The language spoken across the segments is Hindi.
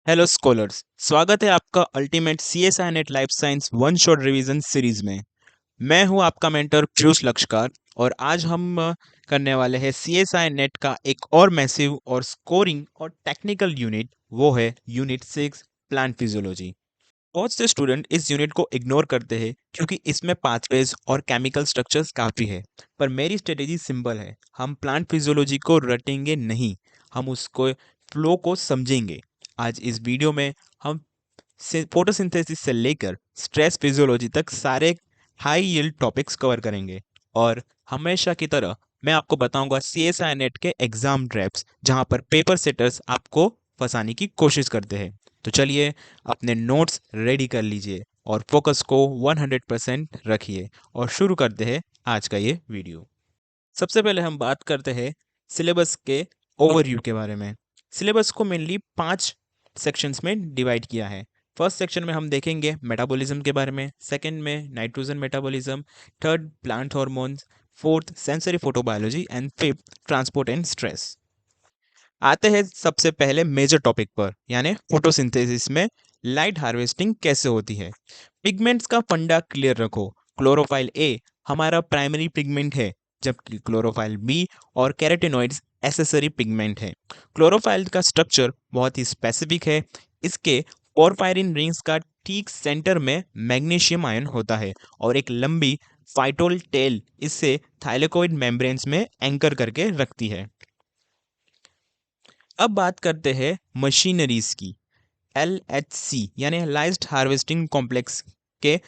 हेलो स्कॉलर्स, स्वागत है आपका ultimate CSI net life science one shot revision series में। मैं हूं आपका मेंटर पीयूष लक्ष्कार और आज हम करने वाले हैं सीएसआई नेट का एक और मैसिव और स्कोरिंग और टेक्निकल यूनिट, वो है यूनिट 6 प्लांट फिजियोलॉजी। बहुत से स्टूडेंट इस यूनिट को इग्नोर करते हैं क्योंकि इसमें पाथवेज और केमिकल स्ट्रक्चर्स काफ़ी है। पर मेरी स्ट्रेटेजी सिंपल है, हम प्लांट फिजियोलॉजी को रटेंगे नहीं, हम उसको फ्लो को समझेंगे। आज इस वीडियो में हम फोटोसिंथेसिस से लेकर स्ट्रेस फिजियोलॉजी तक सारे हाई यील्ड टॉपिक्स कवर करेंगे। और हमेशा की तरह मैं आपको बताऊंगा सीएसआई नेट के एग्जाम ट्रैप्स, जहां पर पेपर सेटर्स आपको फंसाने की कोशिश करते हैं। तो चलिए अपने नोट्स रेडी कर लीजिए और फोकस को 100% रखिए और शुरू करते हैं आज का ये वीडियो। सबसे पहले हम बात करते हैं सिलेबस के ओवरव्यू के बारे में। सिलेबस को मेनली 5 सेक्शंस में डिवाइड किया है। फर्स्ट सेक्शन में हम देखेंगे मेटाबॉलिज्म के बारे में, सेकंड में nitrogen metabolism, third plant hormones, fourth sensory photobiology and fifth transport and stress. आते हैं सबसे पहले मेजर टॉपिक पर, यानी फोटोसिंथेसिस में लाइट हार्वेस्टिंग कैसे होती है। पिगमेंट्स का फंडा क्लियर रखो। क्लोरोफाइल ए हमारा प्राइमरी पिगमेंट है, जबकि क्लोरोफाइल बी और कैरोटिनॉइड्स एसेसरी पिगमेंट है। क्लोरोफाइल का स्ट्रक्चर बहुत ही स्पेसिफिक है। इसके पोरफायरिन रिंग्स का ठीक सेंटर में मैग्नीशियम आयन होता है और एक लंबी फाइटोल टेल इससे थाइलेकोइड मेम्ब्रेन्स में एंकर करके रखती है। अब बात करते हैं मशीनरीज की। LHC यानी लाइट्स हार्वेस्टिंग कॉम्प्लेक्स के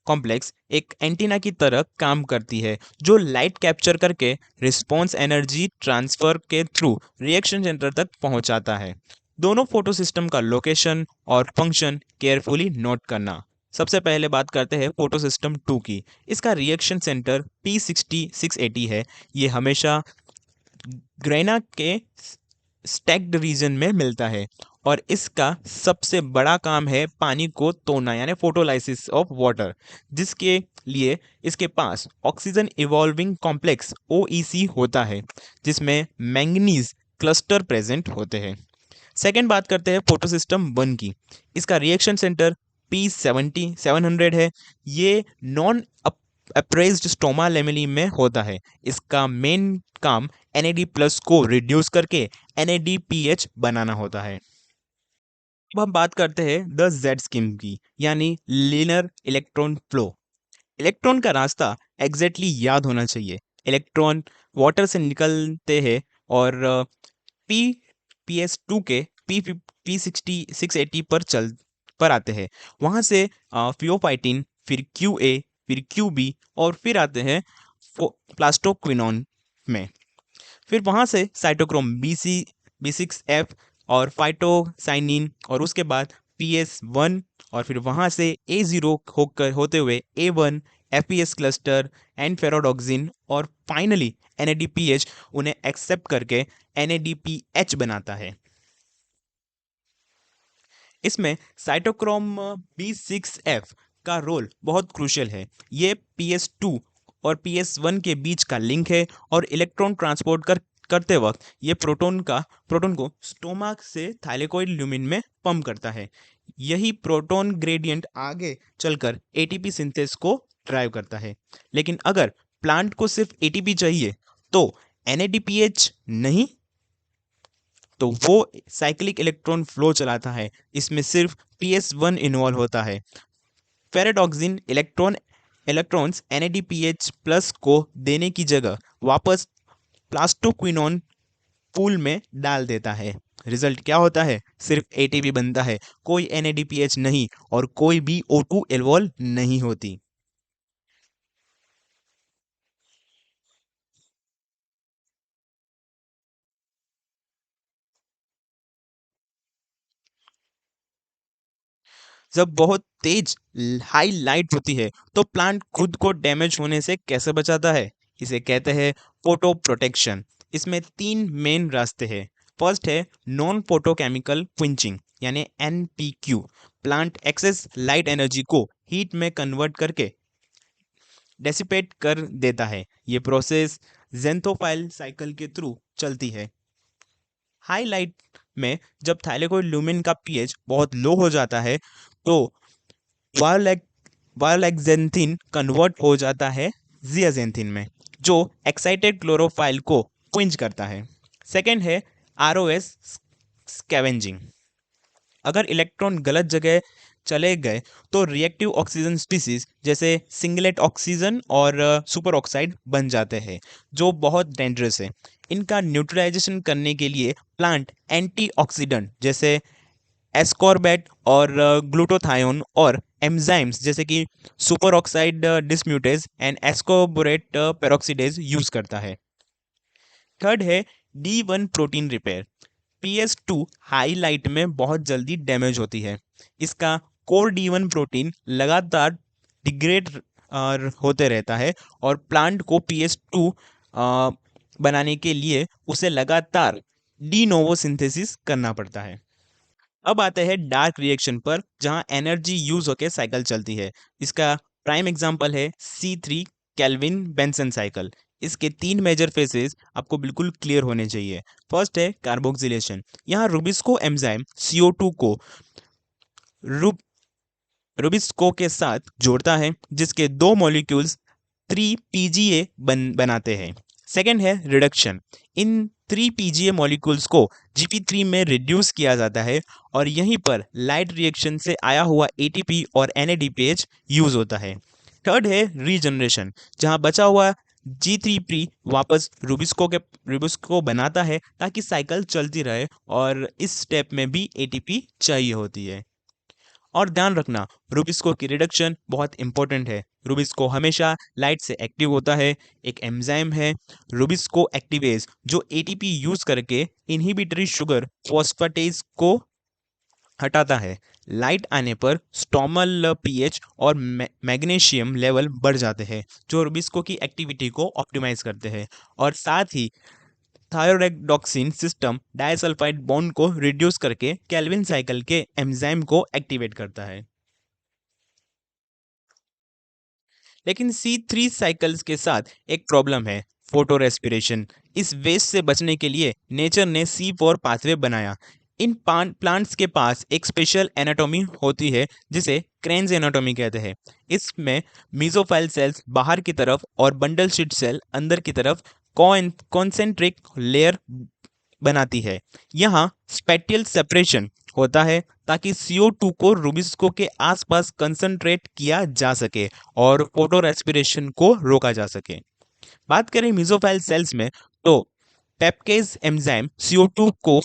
कॉम्प्लेक्स एक एंटीना की तरह काम करती है, जो लाइट कैप्चर करके रिस्पॉन्स एनर्जी ट्रांसफर के थ्रू रिएक्शन सेंटर तक पहुंचाता है। दोनों फोटो सिस्टम का लोकेशन और फंक्शन केयरफुली नोट करना। सबसे पहले बात करते हैं फोटो सिस्टम 2 की। इसका रिएक्शन सेंटर P60 680 है। ये हमेशा ग्रेना के स्टैक्ड रीजन में मिलता है और इसका सबसे बड़ा काम है पानी को तोड़ना, यानी फोटोलाइसिस ऑफ वाटर, जिसके लिए इसके पास ऑक्सीजन इवॉल्विंग कॉम्प्लेक्स OEC होता है, जिसमें मैंगनीज क्लस्टर प्रेजेंट होते हैं। सेकेंड बात करते हैं फोटो सिस्टम 1 की। इसका रिएक्शन सेंटर P700 है। ये नॉन अप्रेज्ड स्टोमा लेमेली में होता है। इसका मेन काम NAD प्लस को रिड्यूस करके NADPH बनाना होता है। अब हम बात करते हैं द जेड स्कीम की, यानी लीनर इलेक्ट्रॉन फ्लो। इलेक्ट्रॉन का रास्ता एग्जैक्टली याद होना चाहिए। इलेक्ट्रॉन वाटर से निकलते हैं और पी PS2 के P60 680 पर आते हैं। वहाँ से फियोफाइटिन, फिर QA, फिर QB और फिर आते हैं प्लास्टोक्विनोन में। फिर वहाँ से साइटोक्रोम B6F और फाइटोसाइनिन और उसके बाद PS1 और फिर वहाँ से A0 होकर होते हुए A1, FES क्लस्टर एंड फेरोडॉक्सिन और फाइनली NADPH उन्हें एक्सेप्ट करके NADPH बनाता है। इसमें साइटोक्रोम B6F का रोल बहुत क्रूशियल है। ये PS2 और PS1 के बीच का लिंक है और इलेक्ट्रॉन ट्रांसपोर्ट करते वक्त ये प्रोटॉन को स्टोमाक से थाइलेकोइड ल्यूमिन में पंप करता है। यही प्रोटॉन ग्रेडियंट आगे चलकर ATP सिंथेस को ड्राइव करता है। लेकिन अगर प्लांट को सिर्फ ATP चाहिए तो NADPH नहीं, तो वो साइक्लिक इलेक्ट्रॉन फ्लो चलाता है। इसमें सिर्फ PS1 इन्वॉल्व होता है। फेरेडॉक्सिन इलेक्ट्रॉन्स NADPH प्लस को देने की जगह वापस प्लास्टोक्विनोन पूल में डाल देता है। रिजल्ट क्या होता है? सिर्फ ATP बनता है, कोई NADPH नहीं और कोई भी O2 इन्वॉल्व नहीं होती। जब बहुत तेज हाई लाइट होती है तो प्लांट खुद को डैमेज होने से कैसे बचाता है? इसे कहते हैं फोटो प्रोटेक्शन। इसमें 3 मेन रास्ते हैं। फर्स्ट है नॉन फोटोकेमिकल क्विंचिंग, यानी NPQ। Plant excess light energy को हीट में कन्वर्ट करके डेसिपेट कर देता है। ये प्रोसेस जेंथोफाइल साइकिल के थ्रू चलती है। हाई लाइट में जब थाइलेकोल्यूमिन का पीएच बहुत लो हो जाता है तो वायोलेक्जेंथिन कन्वर्ट हो जाता है जियाजेंथिन में, जो एक्साइटेड क्लोरोफाइल को क्विंच करता है। सेकेंड है आरओएस स्कैवेंजिंग। अगर इलेक्ट्रॉन गलत जगह चले गए तो रिएक्टिव ऑक्सीजन स्पीसीज जैसे सिंगलेट ऑक्सीजन और सुपर ऑक्साइड बन जाते हैं, जो बहुत डेंजरस है। इनका न्यूट्रलाइजेशन करने के लिए प्लांट एंटीऑक्सीडेंट जैसे एस्कॉर्बेट और ग्लूटाथायोन और एंजाइम्स जैसे कि superoxide dismutase and ascorbate peroxidase use करता है। थर्ड है D1 protein repair. PS2 high light में बहुत जल्दी डैमेज होती है। इसका कोर D1 प्रोटीन लगातार डिग्रेड होते रहता है और प्लांट को PS2 बनाने के लिए उसे लगातार डी नोवो सिंथेसिस करना पड़ता है। अब आते हैं डार्क रिएक्शन पर, जहां एनर्जी यूज होकर साइकिल चलती है। इसका प्राइम एग्जांपल है C3 केल्विन बेंसन साइकिल। इसके 3 मेजर फेजेस आपको बिल्कुल क्लियर होने चाहिए। फर्स्ट है कार्बोक्सिलेशन। यहाँ रुबिस्को एंजाइम CO2 को रुबिस्को के साथ जोड़ता है, जिसके 2 मॉलिक्यूल्स 3 PGA बनाते हैं। सेकेंड है रिडक्शन। इन 3 PGA मॉलिक्यूल्स को GP3 में रिड्यूस किया जाता है और यहीं पर लाइट रिएक्शन से आया हुआ ATP और NADPH यूज होता है। थर्ड है रीजनरेशन, जहां बचा हुआ G3P वापस रुबिस्को बनाता है ताकि साइकिल चलती रहे, और इस स्टेप में भी ATP चाहिए होती है। और ध्यान रखना, रुबिस्को की रिडक्शन बहुत इंपॉर्टेंट है। रुबिस्को हमेशा लाइट से एक्टिव होता है। एक एंजाइम है रुबिस्को एक्टिवेज, जो ATP यूज करके इनहिबिटरी शुगर फॉस्फेटेज को हटाता है। लाइट आने पर स्टोमल पीएच और मैग्नीशियम लेवल बढ़ जाते हैं, जो रुबिस्को की एक्टिविटी को ऑप्टिमाइज करते हैं, और साथ ही थायरोरेक्डोक्सिन सिस्टम डाइसल्फाइड बॉन्ड को रिड्यूस करके केल्विन साइकिल के एंजाइम को एक्टिवेट करता है। लेकिन C3 साइकिल्स के साथ एक प्रॉब्लम है, फोटो रेस्पिरेशन। इस वेस्ट से बचने के लिए नेचर ने C4 पाथवे बनाया। इन प्लांट्स के पास एक स्पेशल एनाटॉमी होती है जिसे क्रेन्स एनाटॉमी कहते हैं। इसमें मीजोफाइल सेल्स बाहर की तरफ और बंडल शीट सेल अंदर की तरफ कॉन्सेंट्रिक लेयर बनाती है। यहाँ स्पेटियल सेपरेशन होता है ताकि CO2 को रुबिस्को के आसपास कंसंट्रेट किया जा सके और फोटो रेस्पिरेशन को रोका जा सके। बात करें मीजोफाइल सेल्स में, तो पेप्केज एंजाइम CO2 को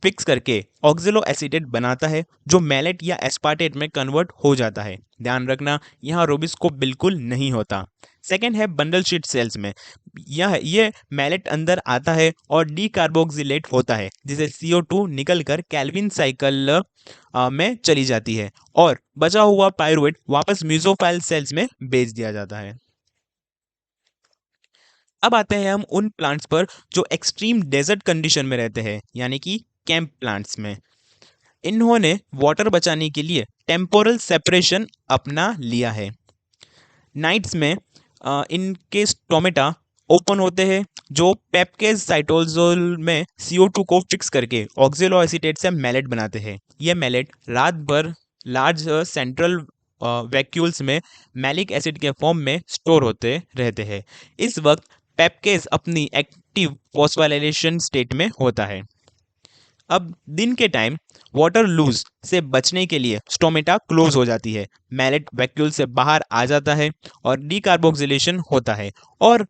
फिक्स करके ऑक्जेलो एसीटेट बनाता है, जो मैलेट या एस्पार्टेट में कन्वर्ट हो जाता है। ध्यान रखना, यहाँ रुबिस्को बिल्कुल नहीं होता। सेकेंड है बंडल शीट सेल्स में, ये मैलेट अंदर आता है और डीकार्बोक्सिलेट होता है, जिसे CO2 निकलकर केल्विन साइकिल में चली जाती है और बचा हुआ पायरुवेट वापस मीजोफाइल सेल्स में भेज दिया जाता है। अब आते हैं हम उन प्लांट्स पर जो एक्सट्रीम डेजर्ट कंडीशन में रहते हैं, यानी कि कैंप प्लांट्स में। इन्होंने वाटर बचाने के लिए टेम्पोरल सेपरेशन अपना लिया है। नाइट्स में इनके स्टोमेटा ओपन होते हैं, जो पेप्केज साइटोजोल में CO2 को फिक्स करके ऑक्जेलो एसीटेट से मैलेट बनाते हैं। ये मैलेट रात भर लार्ज सेंट्रल वैक्यूल्स में मैलिक एसिड के फॉर्म में स्टोर होते रहते हैं। इस वक्त पेप्केज अपनी एक्टिव फॉस्फोराइलेशन स्टेट में होता है। अब दिन के टाइम वाटर लूज से बचने के लिए स्टोमेटा क्लोज हो जाती है, मैलेट वैक्यूल से बाहर आ जाता है और डीकार्बोक्सिलेशन होता है, और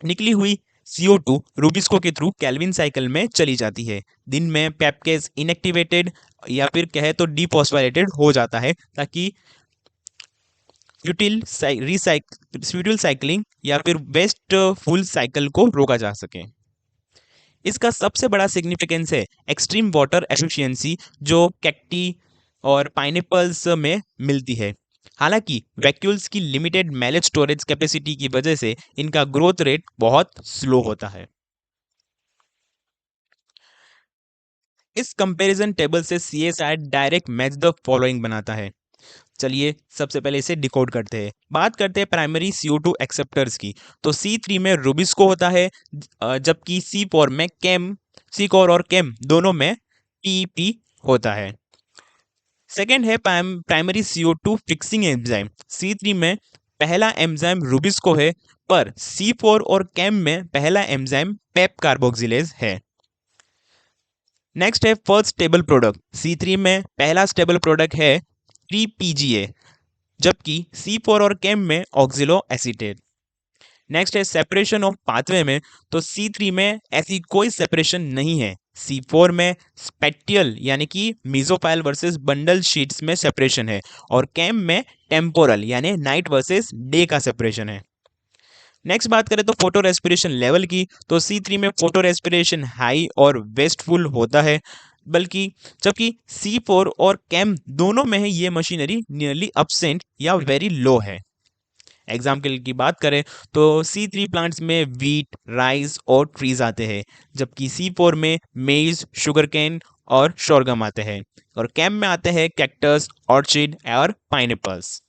निकली हुई CO2 रुबिस्को के थ्रू केल्विन साइकिल में चली जाती है। दिन में पेप्केज इनएक्टिवेटेड या फिर कहे तो डीफॉस्फोराइलेटेड हो जाता है, ताकि फ्यूटिल साइकिलिंग या फिर वेस्ट फुल साइकिल को रोका जा सके। इसका सबसे बड़ा सिग्निफिकेंस है एक्सट्रीम वाटर एफिशिएंसी, जो कैक्टी और पाइनएप्पल्स में मिलती है। हालांकि वैक्यूल्स की लिमिटेड मैलेट स्टोरेज कैपेसिटी की वजह से इनका ग्रोथ रेट बहुत स्लो होता है। इस कंपैरिजन टेबल से CSI direct match the following बनाता है। चलिए सबसे पहले इसे डिकोड करते हैं। बात करते हैं प्राइमरी CO2 एक्सेप्टर्स की, तो C3 में रुबिस्को होता है, जबकि C4 में केम सी कोर और केम दोनों में पीईपी होता है। सेकेंड है primary CO2 fixing enzyme. C3 में पहला एंजाइम रुबिस्को है, पर C4 और केम में पहला एंजाइम पेप कार्बोक्सिलेज है। नेक्स्ट है फर्स्ट स्टेबल प्रोडक्ट। C3 में पहला स्टेबल प्रोडक्ट है 3PGA, जबकि C4 और केम में ऑक्सिलो एसीटेट। नेक्स्ट है सेपरेशन ऑफ पाथवे में, तो C3 में ऐसी कोई सेपरेशन नहीं है। C4 में स्पेटियल यानी कि मीजोफाइल वर्सेस बंडल शीट्स में सेपरेशन है, और केम में टेम्पोरल यानी नाइट वर्सेस डे का सेपरेशन है। नेक्स्ट बात करें तो फोटो रेस्पिरेशन लेवल की, तो C3 में फोटो रेस्पिरेशन हाई और वेस्टफुल होता है, बल्कि जबकि C4 और केम दोनों में है ये मशीनरी नियरली absent या वेरी लो है। एग्जाम्पल की बात करें तो C3 प्लांट्स में वीट, राइस और ट्रीज आते हैं, जबकि C4 में मेज, शुगर केन और शोरगम आते हैं, और केम में आते हैं कैक्टस, ऑर्चिड और पाइनएप्पल्स।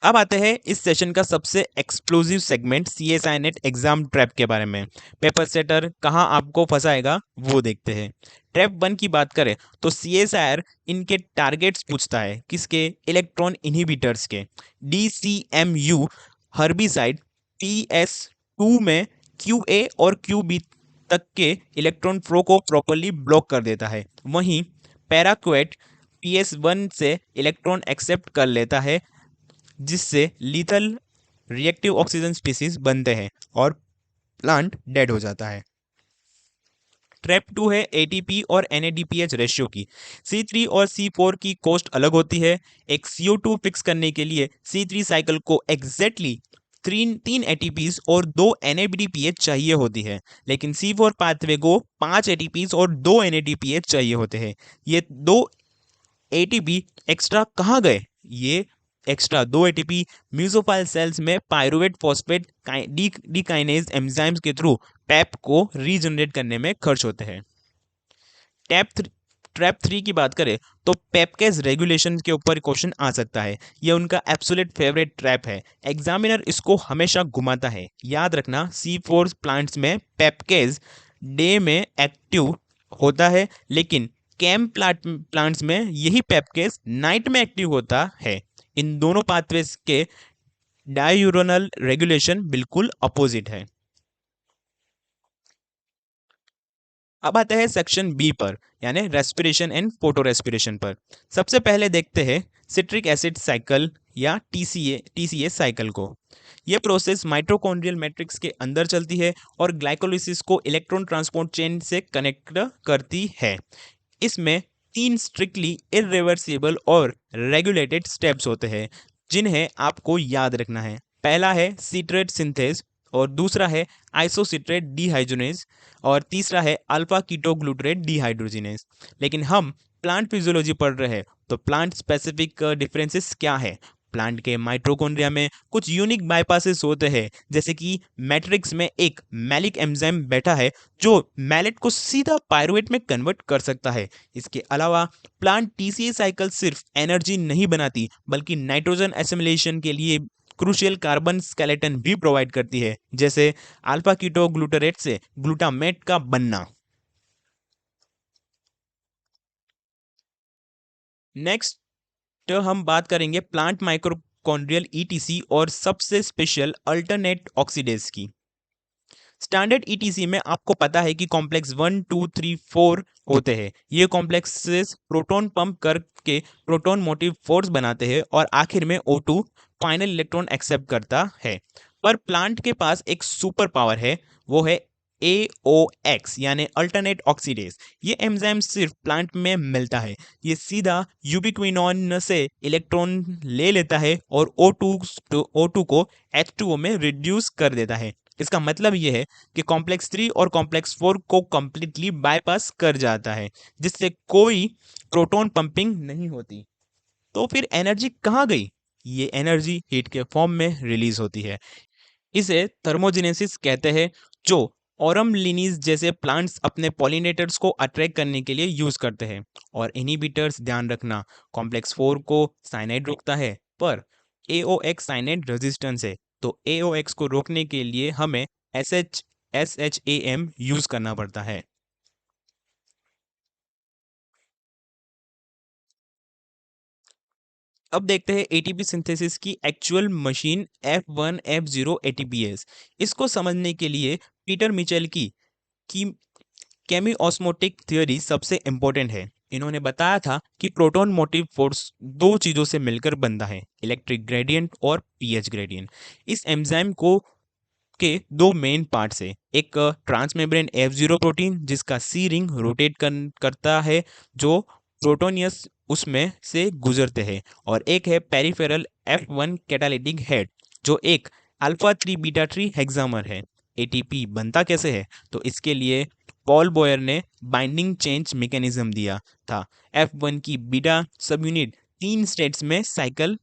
अब आते हैं इस सेशन का सबसे explosive segment CSI net exam trap के बारे में। पेपर सेटर कहां आपको फंसाएगा वो देखते हैं। ट्रैप 1 की बात करें तो CSIR इनके टारगेट्स पूछता है, किसके? इलेक्ट्रॉन इनहिबिटर्स के। DCMU हर्बिसाइड PS2 में QA और QB तक के इलेक्ट्रॉन फ्लो को प्रॉपर्ली ब्लॉक कर देता है। वहीं पैराक्वेट PS1 से इलेक्ट्रॉन एक्सेप्ट कर लेता है, जिससे लीथल रिएक्टिव ऑक्सीजन स्पीसीज बनते हैं और प्लांट डेड हो जाता है। ट्रैप 2 है ATP और NADPH रेशियो की। C3 और C4 की कॉस्ट अलग होती है। एक CO2 फिक्स करने के लिए C3 साइकिल को एग्जैक्टली तीन ATPs और 2 NADPH चाहिए होती है, लेकिन C4 पाथवे को 5 ATPs और 2 NADPH चाहिए होते हैं। ये 2 ATP एक्स्ट्रा कहाँ गए? ये एक्स्ट्रा 2 ATP म्यूजोफाइल सेल्स में पायरुवेट फॉस्फेट डीकाइनेज एंजाइम्स के थ्रू पैप को रीजनरेट करने में खर्च होते हैं। ट्रैप 3 की बात करें तो पेपकेज रेगुलेशन के ऊपर क्वेश्चन आ सकता है। ये उनका एब्सोल्यूट फेवरेट ट्रैप है। एग्जामिनर इसको हमेशा घुमाता है। याद रखना, C4 प्लांट्स में पेपकेज डे में एक्टिव होता है, लेकिन कैम प्लांट्स में यही पेपकेज नाइट में एक्टिव होता है। इन दोनों पाथवेज के डायूरोनल रेगुलेशन बिल्कुल अपोजिट है। अब आते हैं सेक्शन बी पर, यानी रेस्पिरेशन एंड फोटो रेस्पिरेशन पर। सबसे पहले देखते हैं सिट्रिक एसिड साइकिल या TCA साइकिल को। यह प्रोसेस माइटोकॉन्ड्रियल मैट्रिक्स के अंदर चलती है और ग्लाइकोलिसिस को इलेक्ट्रॉन ट्रांसपोर्ट चेन से कनेक्ट करती है। इसमें 3 स्ट्रिक्टली इरिवर्सिबल और रेगुलेटेड स्टेप्स होते हैं, जिन्हें आपको याद रखना है। पहला है सीट्रेट सिंथेज, और दूसरा है आइसोसिट्रेट डिहाइड्रोजिनेज, और तीसरा है अल्फा कीटोग्लूटरेट डिहाइड्रोजिनेज। लेकिन हम प्लांट फिजियोलॉजी पढ़ रहे हैं, तो प्लांट स्पेसिफिक डिफरेंसेस क्या है? प्लांट के माइटोकॉन्ड्रिया में कुछ यूनिक बाईपासेस होते हैं, जैसे कि मैट्रिक्स में एक मैलिक एंजाइम बैठा है जो मैलेट को सीधा पायरुवेट में कन्वर्ट कर सकता है। इसके अलावा प्लांट TCA साइकिल सिर्फ एनर्जी नहीं बनाती, बल्कि नाइट्रोजन एसिमिलेशन के लिए क्रूशियल कार्बन स्केलेटन भी प्रोवाइड करती है, जैसे अल्फा कीटोग्लूटरेट से ग्लूटामेट का बनना। नेक्स्ट तो हम बात करेंगे प्लांट माइक्रोकॉन्ड्रियल ETC और सबसे स्पेशल अल्टरनेट ऑक्सीडेज की। स्टैंडर्ड ETC में आपको पता है कि कॉम्प्लेक्स 1, 2, 3, 4 होते हैं। ये कॉम्प्लेक्सेस प्रोटॉन पंप करके प्रोटॉन मोटिव फोर्स बनाते हैं और आखिर में O2 फाइनल इलेक्ट्रॉन एक्सेप्ट करता है। पर प्लांट के पास एक सुपर पावर है, वो है AOX यानी अल्टरनेट ऑक्सीडेज। ये एंजाइम सिर्फ प्लांट में मिलता है। ये सीधा यूबिक्विनोन से इलेक्ट्रॉन ले लेता है और O2 को H2O में रिड्यूस कर देता है। इसका मतलब यह है कि कॉम्प्लेक्स 3 और कॉम्प्लेक्स 4 को कंप्लीटली बाईपास कर जाता है, जिससे कोई प्रोटॉन पंपिंग नहीं होती। तो फिर एनर्जी कहाँ गई? ये एनर्जी हीट के फॉर्म में रिलीज होती है। इसे थर्मोजेनेसिस कहते हैं, जो ऑरम लिनीज जैसे प्लांट्स अपने पॉलिनेटर्स को अट्रैक्ट करने के लिए यूज करते हैं। और इनहिबिटर्स, ध्यान रखना, कॉम्प्लेक्स 4 को साइनाइड रोकता है, पर AOX साइनाइड रेजिस्टेंस है। तो AOX को रोकने के लिए हमें SHAM यूज करना पड़ता है। अब देखते हैं एटीपी सिंथेसिस की actual machine F1 F0 ATPase. इसको समझने के लिए पीटर मिचेल की केमी ऑस्मोटिक थ्योरी सबसे इंपॉर्टेंट है। इन्होंने बताया था कि प्रोटॉन मोटिव फोर्स दो चीजों से मिलकर बनता है, इलेक्ट्रिक ग्रेडियंट और पीएच ग्रेडियंट। इस एंजाइम को के दो मेन पार्ट्स है, एक ट्रांसमेम्ब्रेन F0 प्रोटीन जिसका सी रिंग रोटेट करता है जो प्रोटोनियस उसमें से गुजरते हैं, और एक है पेरिफेरल F1 कैटालिटिक हेड जो एक अल्फा 3 बीटा 3 हेक्सामर है। एटीपी बनता कैसे है? तो इसके लिए पॉल बॉयर ने बाइंडिंग चेंज मैकेनिज्म दिया था। F1 की बीटा सब यूनिट तीन स्टेट्स में साइकिल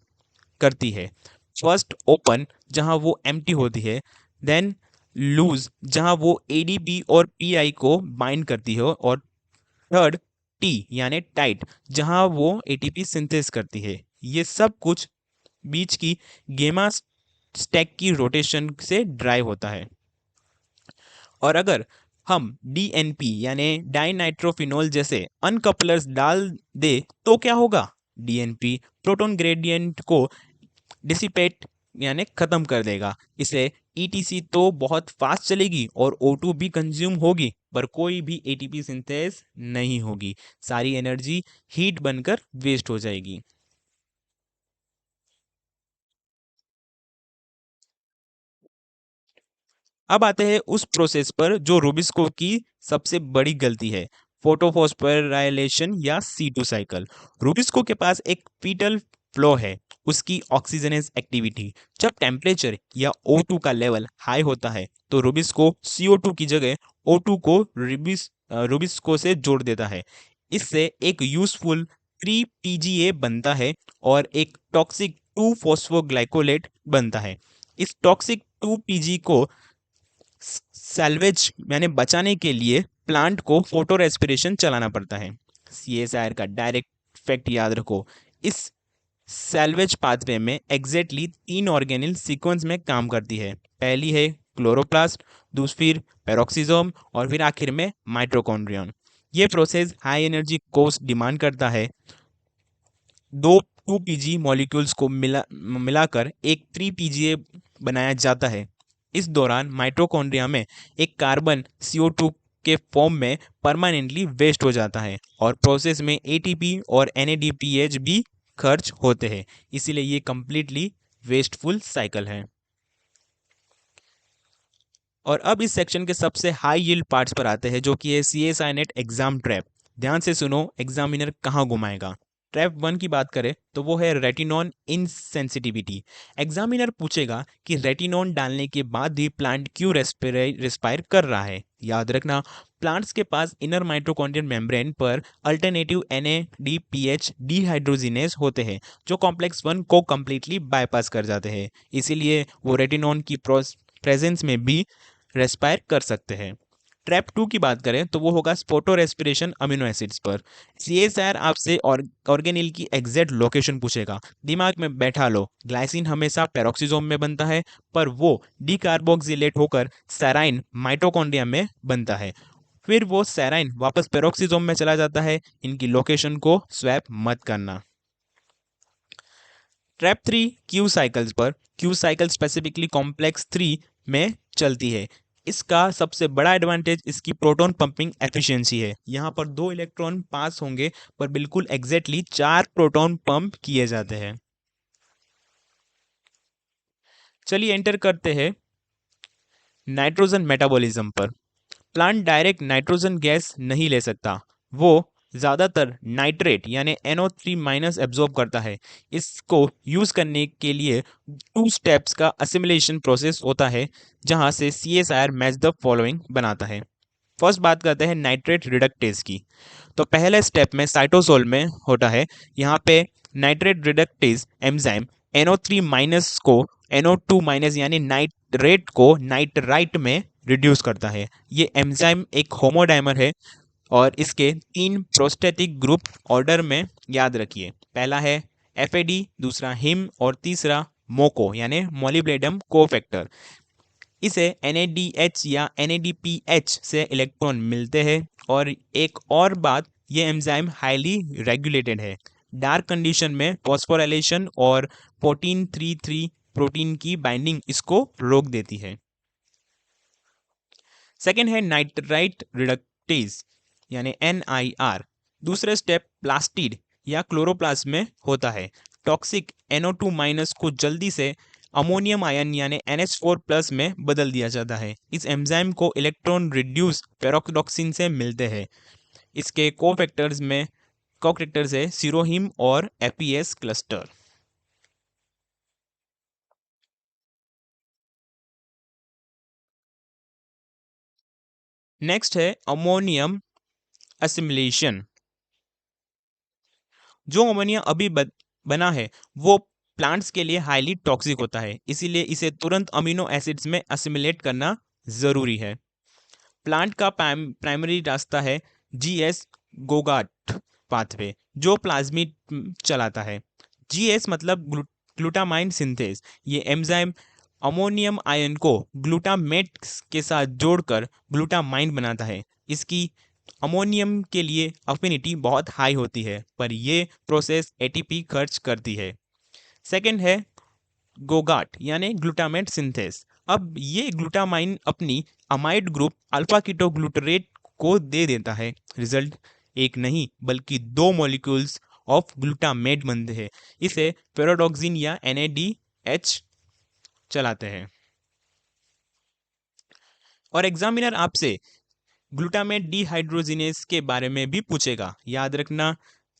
करती है। फर्स्ट ओपन जहां वो एम्प्टी होती है, देन लूज जहां वो एडीपी और पीआई को बाइंड करती है, और थर्ड टी यानी टाइट जहां वो एटीपी सिंथेस करती है। ये सब कुछ बीच की गेमा स्टैक की रोटेशन से ड्राइव होता है। और अगर हम डीएनपी यानी डाइनाइट्रोफिनोल जैसे अनकपलर्स डाल दे तो क्या होगा? डीएनपी प्रोटॉन ग्रेडियंट को डिसिपेट यानी खत्म कर देगा। इसे ईटीसी तो बहुत फास्ट चलेगी और O2 भी कंज्यूम होगी, पर कोई भी एटीपी सिंथेस नहीं होगी। सारी एनर्जी हीट बनकर वेस्ट हो जाएगी। अब आते हैं उस प्रोसेस पर जो रूबिस्को की सबसे बड़ी गलती है, फोटोफॉस्फोराइलेशन या C2 साइकिल। रूबिस्को के पास एक फीटल फ्लो है, उसकी ऑक्सीजनेस एक्टिविटी। जब टेम्परेचर या O2 का लेवल हाई होता है तो रूबिस्को CO2 की जगह O2 को रूबिस्को से जोड़ देता है। इससे एक यूजफुल 3 PGA बनता है और एक टॉक्सिक 2 फॉस्फोग्लाइकोलेट बनता है। इस टॉक्सिक 2 PG को सैल्वेज यानी बचाने के लिए प्लांट को फोटो रेस्पिरेशन चलाना पड़ता है। CSIR का डायरेक्ट इफेक्ट याद रखो। इस सैल्वेज पाथवे में एग्जैक्टली 3 ऑर्गेनिल सीक्वेंस में काम करती है। पहली है क्लोरोप्लास्ट, दूसरी फिर पेरोक्सिसोम, और फिर आखिर में माइटोकॉन्ड्रियन। ये process high energy cost demand करता है। दो 2 PG मॉलिक्यूल्स को मिलाकर एक 3 PGA बनाया जाता है। इस दौरान माइटोकॉन्ड्रिया में एक कार्बन CO2 के फॉर्म में परमानेंटली वेस्ट हो जाता है, और प्रोसेस में ATP और NADPH भी खर्च होते हैं। इसीलिए ये कंप्लीटली वेस्टफुल साइकिल है। और अब इस सेक्शन के सबसे हाई यील्ड पार्ट्स पर आते हैं, जो कि है CSI नेट एग्जाम ट्रैप। ध्यान से सुनो, एग्जामिनर कहाँ घुमाएगा। ट्रैप 1 की बात करें तो वो है रेटिनॉन इनसेंसिटिविटी। एग्जामिनर पूछेगा कि रेटिनॉन डालने के बाद भी प्लांट क्यों रेस्पायर कर रहा है। याद रखना, प्लांट्स के पास इनर माइटोकॉन्ड्रियल मेम्ब्रेन पर अल्टरनेटिव NADPH डिहाइड्रोजिनेज होते हैं जो कॉम्प्लेक्स 1 को कंप्लीटली बाईपास कर जाते हैं। इसीलिए वो रेटिनॉन की प्रेजेंस में भी रेस्पायर कर सकते हैं। ट्रैप 2 की बात करें तो वो होगा स्पोटो रेस्पिरेशन अमीनो एसिड्स पर। CSIR आपसे ऑर्गेनिल की एग्जैक्ट लोकेशन पूछेगा। दिमाग में बैठा लो, ग्लाइसिन हमेशा पेरोक्सिसोम में बनता है, पर वो डीकार्बोक्सिलेट होकर सेराइन माइटोकॉन्ड्रिया में बनता है। फिर वो सेराइन वापस पेरोक्सिसोम में चला जाता है। इनकी लोकेशन को स्वैप मत करना। ट्रैप 3 क्यू साइकिल्स पर। क्यू साइकिल स्पेसिफिकली कॉम्प्लेक्स 3 में चलती है। इसका सबसे बड़ा एडवांटेज इसकी प्रोटॉन पंपिंग एफिशिएंसी है। यहाँ पर 2 इलेक्ट्रॉन पास होंगे, पर बिल्कुल एग्जैक्टली 4 प्रोटॉन पंप किए जाते हैं। चलिए एंटर करते हैं नाइट्रोजन मेटाबॉलिज्म पर। प्लांट डायरेक्ट नाइट्रोजन गैस नहीं ले सकता, वो ज़्यादातर नाइट्रेट यानी NO3 माइनस एब्जॉर्ब करता है। इसको यूज़ करने के लिए 2 स्टेप्स का असिमिलेशन प्रोसेस होता है, जहां से CSIR मैच द फॉलोइंग बनाता है। फर्स्ट बात करते हैं नाइट्रेट रिडक्टेज की। तो पहले स्टेप में साइटोसोल में होता है। यहाँ पे nitrate reductase enzyme NO3 minus को NO2 माइनस यानी नाइट्रेट को नाइट्राइट में रिड्यूस करता है। ये एंजाइम एक होमोडाइमर है, और इसके 3 प्रोस्टेटिक ग्रुप ऑर्डर में याद रखिए। पहला है FAD, दूसरा हिम, और तीसरा मोको यानी मोलिब्लेडम कोफैक्टर। इसे NADH या NADPH से इलेक्ट्रॉन मिलते हैं। और एक और बात, ये एंजाइम हाईली रेगुलेटेड है। डार्क कंडीशन में फॉस्फोराइलेशन और प्रोटीन 33 प्रोटीन की बाइंडिंग इसको रोक देती है। सेकेंड है नाइट्राइट रिडक्टेज यानी NIR। दूसरा स्टेप प्लास्टिड या क्लोरोप्लास्ट में होता है। टॉक्सिक NO2 माइनस को जल्दी से अमोनियम आयन यानी NH4+ में बदल दिया जाता है। इस एंजाइम को इलेक्ट्रॉन रिड्यूस पेरोक्सोडॉक्सिन से मिलते हैं। इसके को-फैक्टर्स है सीरोहीम और एपीएस क्लस्टर। नेक्स्ट है अमोनियम असिमिलेशन। जो अमोनिया अभी बना है वो प्लांट्स के लिए हाईली टॉक्सिक होता है, इसीलिए इसे तुरंत अमीनो एसिड्स में असिमिलेट करना जरूरी है। प्लांट का प्राइमरी रास्ता है GS गोगाट पाथवे, जो प्लाज्मिड चलाता है। GS मतलब ग्लूटामाइन सिंथेज। ये एंजाइम अमोनियम आयन को ग्लूटामेट के साथ जोड़कर ग्लूटामाइन बनाता है। इसकी अमोनियम के लिए अफिनिटी बहुत हाई होती है, पर यह प्रोसेस ATP खर्च करती है। सेकंड है गोगाट यानी ग्लूटामेट सिंथेस। अब ये ग्लूटामाइन अपनी अमाइड ग्रुप अल्फा कीटोग्लूटरेट को दे देता है। रिजल्ट एक नहीं बल्कि 2 मॉलिक्यूल्स ऑफ ग्लूटामेट बनते हैं। इसे पेरोडॉक्सिन या NADH चलाते हैं। और एग्जामिनर आपसे ग्लूटामेट डिहाइड्रोजिनेस के बारे में भी पूछेगा। याद रखना,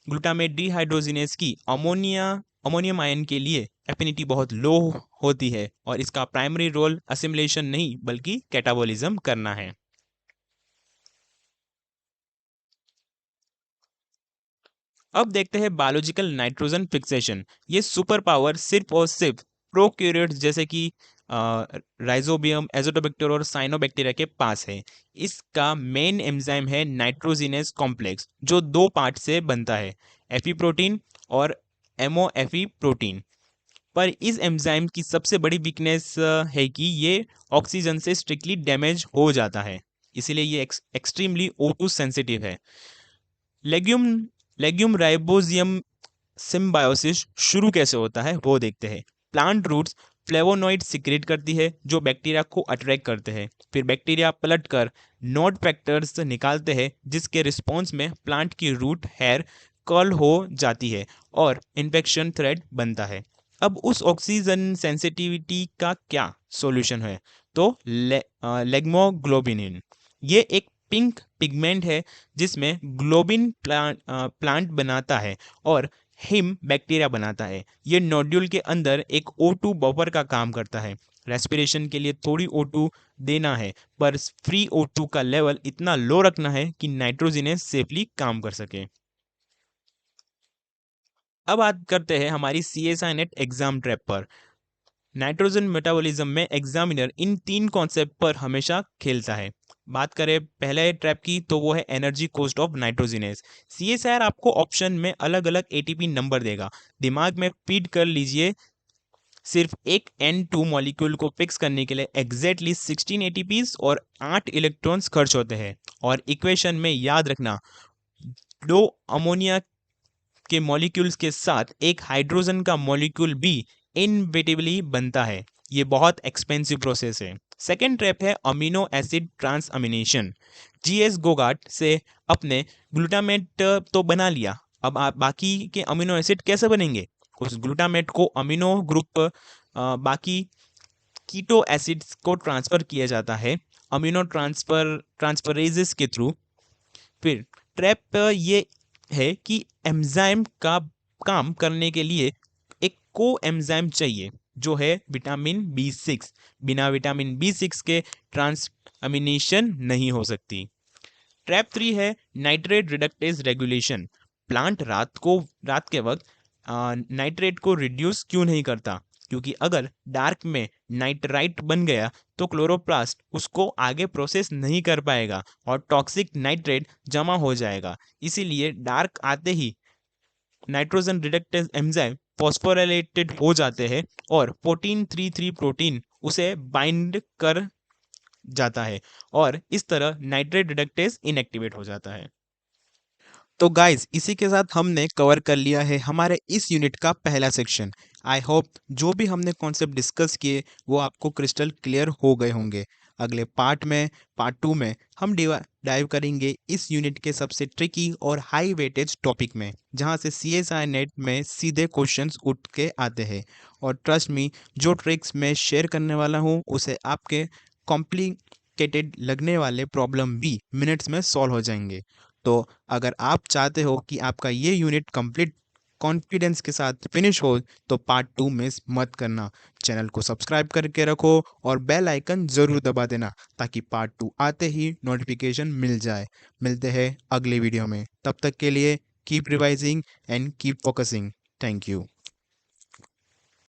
ग्लूटामेट डिहाइड्रोजिनेस की अमोनियम आयन के लिए एफिनिटी बहुत लो होती है और इसका प्राइमरी रोल असिमिलेशन नहीं बल्कि कैटाबॉलिज्म करना है। अब देखते हैं बायोलॉजिकल नाइट्रोजन फिक्सेशन। ये सुपर पावर सिर्फ और सिर्फ प्रोकैरियोट्स जैसे कि राइजोबियम, एजोटोबैक्टर और साइनोबैक्टीरिया के पास है। इसका मेन एंजाइम है नाइट्रोजिनेस कॉम्प्लेक्स, जो 2 पार्ट से बनता है, एफी प्रोटीन और MOFE प्रोटीन। पर इस एंजाइम की सबसे बड़ी वीकनेस है कि ये ऑक्सीजन से स्ट्रिक्टली डैमेज हो जाता है, इसीलिए ये एक्सट्रीमली O2 सेंसिटिव है। लेग्यूम लेग्यूम राइबोजियम सिम्बायोसिस शुरू कैसे होता है वो देखते हैं। प्लांट रूट्स फ्लेवोनॉइड सिक्रेट करती है जो बैक्टीरिया को अट्रैक्ट करते हैं। फिर बैक्टीरिया पलटकर नोड फैक्टर्स निकालते हैं, जिसके रिस्पॉन्स में प्लांट की रूट हेयर कर्ल हो जाती है और इन्फेक्शन थ्रेड बनता है। अब उस ऑक्सीजन सेंसिटिविटी का क्या सॉल्यूशन है? तो लेग्मोग्लोबिनिन। ये एक पिंक पिगमेंट है जिसमें ग्लोबिन प्लांट बनाता है और हिम बैक्टीरिया बनाता है। ये नोड्यूल के अंदर एक O2 बफर का काम करता है। रेस्पिरेशन के लिए थोड़ी O2 देना है, पर फ्री O2 का लेवल इतना लो रखना है कि नाइट्रोजिनेस सेफली काम कर सके। अब बात करते हैं हमारी CSI नेट एग्जाम ट्रैप पर। नाइट्रोजन मेटाबॉलिज्म में एग्जामिनर इन 3 कॉन्सेप्ट पर हमेशा खेलता है। बात करें पहले ट्रैप की तो वो है energy cost of nitrogenous. CSIR आपको ऑप्शन में अलग अलग ATP नंबर देगा। दिमाग में फीड कर लीजिए, सिर्फ एक N2 मॉलिक्यूल को फिक्स करने के लिए एग्जैक्टली 16 ATPs और 8 इलेक्ट्रॉन्स खर्च होते हैं। और इक्वेशन में याद रखना, 2 अमोनिया के मॉलिक्यूल्स के साथ एक हाइड्रोजन का मॉलिक्यूल भी इनविटेबली बनता है। ये बहुत एक्सपेंसिव प्रोसेस है। सेकेंड ट्रैप है अमीनो एसिड ट्रांसअमीनेशन। GS गोगाट से अपने ग्लूटामेट तो बना लिया, अब आप बाकी के अमीनो एसिड कैसे बनेंगे? उस ग्लूटामेट को अमीनो ग्रुप बाकी कीटो एसिड्स को ट्रांसफर किया जाता है अमीनो ट्रांसफरेजेस के थ्रू। फिर ट्रैप ये है कि एंजाइम का काम करने के लिए एक को एंजाइम चाहिए जो है विटामिन B6। बिना विटामिन B6 के ट्रांसअमीनेशन नहीं हो सकती। ट्रैप 3 है नाइट्रेट रिडक्टेज रेगुलेशन। प्लांट रात के वक्त नाइट्रेट को रिड्यूस क्यों नहीं करता? क्योंकि अगर डार्क में नाइट्राइट बन गया तो क्लोरोप्लास्ट उसको आगे प्रोसेस नहीं कर पाएगा और टॉक्सिक नाइट्रेट जमा हो जाएगा। इसीलिए डार्क आते ही नाइट्रोजन रिडक्टेज एंजाइम फॉस्फोराइलेटेड हो जाते हैं और 1433 प्रोटीन उसे बाइंड कर जाता है और इस तरह नाइट्रेट रिडक्टेज इनएक्टिवेट हो जाता है। तो गाइस इसी के साथ हमने कवर कर लिया है हमारे इस यूनिट का पहला सेक्शन। आई होप जो भी हमने कॉन्सेप्ट डिस्कस किए वो आपको क्रिस्टल क्लियर हो गए होंगे। अगले पार्ट में, पार्ट 2 में हम डाइव करेंगे इस यूनिट के सबसे ट्रिकी और हाई वेटेज टॉपिक में, जहां से CSI नेट में सीधे क्वेश्चंस उठ के आते हैं। और ट्रस्ट मी, जो ट्रिक्स मैं शेयर करने वाला हूं उसे आपके कॉम्प्लिकेटेड लगने वाले प्रॉब्लम भी मिनट्स में सॉल्व हो जाएंगे। तो अगर आप चाहते हो कि आपका ये यूनिट कंप्लीट कॉन्फिडेंस के साथ फिनिश हो तो पार्ट 2 मिस मत करना। चैनल को सब्सक्राइब करके रखो और बेल आइकन ज़रूर दबा देना ताकि पार्ट 2 आते ही नोटिफिकेशन मिल जाए। मिलते हैं अगले वीडियो में, तब तक के लिए keep revising and keep focusing. Thank you.